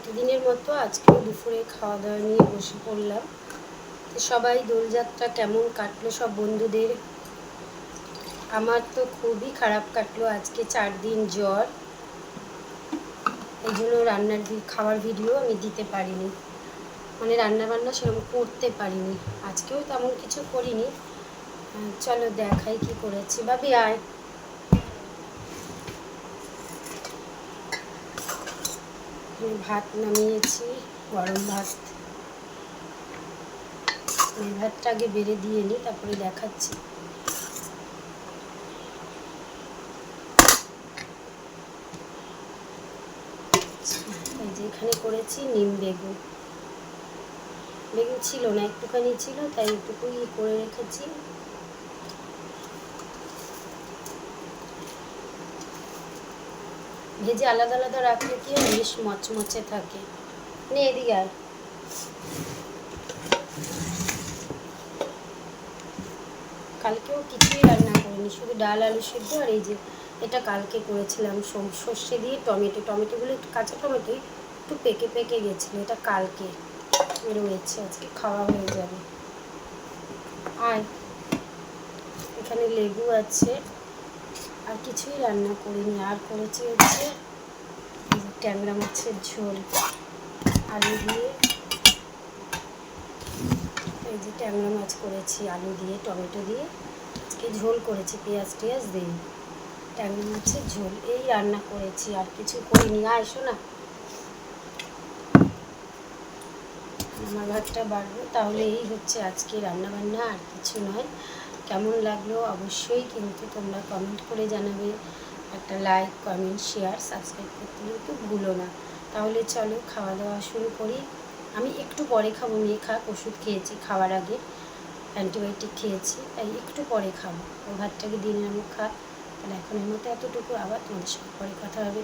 প্রতিদিনের মতো আজকেও দুপুরে খাওয়া দাওয়া নিয়ে বসে পড়লাম। তো সবাই দোলযাত্রা কেমন কাটলো সব বন্ধুদের? আমার তো খুবই খারাপ কাটলো। আজকে 4 দিন জ্বর, এই জন্য খাওয়ার ভিডিও আমি দিতে পারিনি, মানে রান্নাবান্না সেরকম করতে পারিনি। আজকেও তেমন কিছু করিনি। চলো দেখাই কি করেছি। ভাবি আয়। ভাত নামিয়েছি, গরম ভাত। ভাতটা আগে বেড়ে দিয়ে নিই, তারপরে দেখাচ্ছি। এই যে এখানে করেছি নিম বেগুন। বেগুন ছিল না, একটুখানি ছিল, তাই একটুকুই করে রেখেছি। ভেজে আলাদা আলাদা রাখলে কি বেশ মচমচে থাকে। নে এদিকে আর কালকেও কিছুই রান্না করিনি, শুধু ডাল আলু সিদ্ধ। আর এই যে এটা কালকে করেছিলাম সর্ষে দিয়ে টমেটোগুলো একটু কাঁচা টমেটোই একটু পেকে পেকে গেছিলো। এটা কালকে রয়েছে, আজকে খাওয়া হয়ে যাবে। আর এখানে লেবু আছে। আর কিছুই রান্না করিনি। আর করেছি হচ্ছে ট্যাংরা মাছের ঝোল আলু দিয়ে। এই যে ট্যাংরা মাছ করেছি আলু দিয়ে টমেটো দিয়ে, আজকে ঝোল করেছি পেঁয়াজ টেয়াজ দিয়ে। ট্যাংরা মাছের ঝোল এই রান্না করেছি, আর কিছু করিনি। এসো না, আমার ভাতটা বাড়বো। তাহলে এই হচ্ছে আজকে রান্নাবান্না, আর কিছু নয়। কেমন লাগলো অবশ্যই কিন্তু তোমরা কমেন্ট করে জানাবে। একটা লাইক, কমেন্ট, শেয়ার, সাবস্ক্রাইব করতে কিন্তু ভুলো না। তাহলে চলো খাওয়া দাওয়া শুরু করি। আমি একটু পরে খাবো, মেয়ে খাক, ওষুধ খেয়েছি খাওয়ার আগে, অ্যান্টিবায়োটিক খেয়েছি, তাই একটু পরে খাবো। ও ভাতটাকে দিয়ে নেবো, খাক। তাহলে এখনের মতো এতটুকু, আবার তোমাদের সাথে পরে কথা হবে।